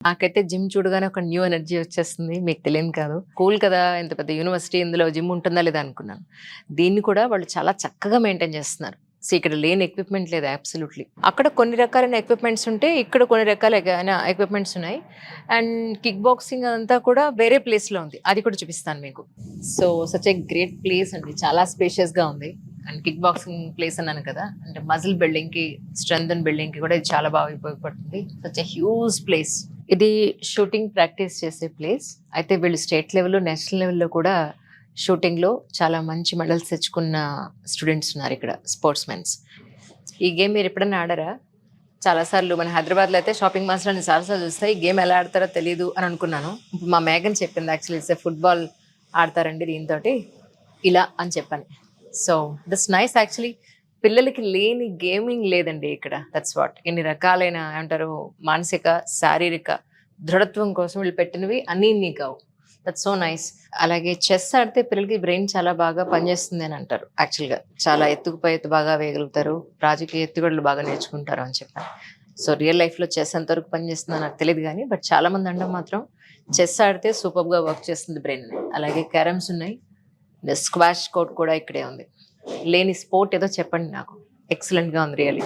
నాకైతే జిమ్ చూడగానే ఒక న్యూ ఎనర్జీ వచ్చేస్తుంది. మీకు తెలియని కాదు. కూల్ కదా! ఇంత పెద్ద యూనివర్సిటీ ఇందులో జిమ్ ఉంటుందా లేదా అనుకున్నాను. దీన్ని కూడా వాళ్ళు చాలా చక్కగా మెయింటైన్ చేస్తున్నారు. ఇక్కడ లేని ఎక్విప్‌మెంట్ లేదు అబ్సల్యూట్‌లీ. అక్కడ కొన్ని రకాలైన ఎక్విప్‌మెంట్స్ ఉంటే, ఇక్కడ కొన్ని రకాలైన ఎక్విప్‌మెంట్స్ ఉన్నాయి. అండ్ కిక్ బాక్సింగ్ అదంతా కూడా వేరే ప్లేస్‌లో ఉంది. అది కూడా చూపిస్తాను మీకు. So, such a great place అండి. చాలా స్పేషియస్‌గా ఉంది. అండ్ కిక్ బాక్సింగ్ ప్లేస్ అన్నాను కదా! అంటే మజిల్ బిల్డింగ్‌కి, స్ట్రెంత్ బిల్డింగ్‌కి కూడా ఇది చాలా బాగా ఉపయోగపడుతుంది. Such a huge place. ఇది షూటింగ్ ప్రాక్టీస్ చేసే ప్లేస్. అయితే వీళ్ళు స్టేట్ లెవెల్‌లో, నేషనల్ లెవెల్‌లో కూడా షూటింగ్‌లో చాలా మంచి మెడల్స్ తెచ్చుకున్న స్టూడెంట్స్ ఉన్నారు ఇక్కడ, స్పోర్ట్స్ మెన్స్. ఈ గేమ్ మీరు ఎప్పుడైనా ఆడారా? చాలా సార్లు మన హైదరాబాద్‌లో అయితే షాపింగ్ మాల్స్‌లో నేను చాలా సార్లు చూస్తా. ఈ గేమ్ ఎలా ఆడతారో తెలీదు అని అనుకున్నాను. ఇప్పుడు మా మేఘన్ చెప్పింది యాక్చువల్లీ ఇట్స్ ఎ ఫుట్‌బాల్ ఆడతారండి దీనితోటి ఇలా అని చెప్పని. So, that's nice actually. పిల్లలకి లేని గేమింగ్ లేదండి ఇక్కడ. That's what. ఇన్ని రకాలైన ఏమంటారు మానసిక, శారీరక దృఢత్వం కోసం వీళ్ళు పెట్టినవి అన్నీ ఇన్ని కావు. That's so nice. అలాగే చెస్ ఆడితే పిల్లలకి బ్రెయిన్ చాలా బాగా పనిచేస్తుంది అని అంటారు యాక్చువల్‌గా. చాలా ఎత్తుకు పై ఎత్తు బాగా వేయగలుగుతారు. రాజకీయ ఎత్తుగడలు బాగా నేర్చుకుంటారు అని చెప్పాను. సో, రియల్ లైఫ్‌లో చెస్ ఎంతవరకు పనిచేస్తుందో నాకు తెలీదు గానీ, బట్ చాలా మంది అనడం మాత్రం చెస్ ఆడితే సూపర్బ్‌గా వర్క్ చేస్తుంది బ్రెయిన్ అని. అలాగే క్యారమ్స్ ఉన్నాయి. స్క్వాష్ కోర్ట్ కూడా ఇక్కడే ఉంది. లేని స్పోర్ట్ ఏదో చెప్పండి నాకు. ఎక్సలెంట్‌గా ఉంది రియల్లీ.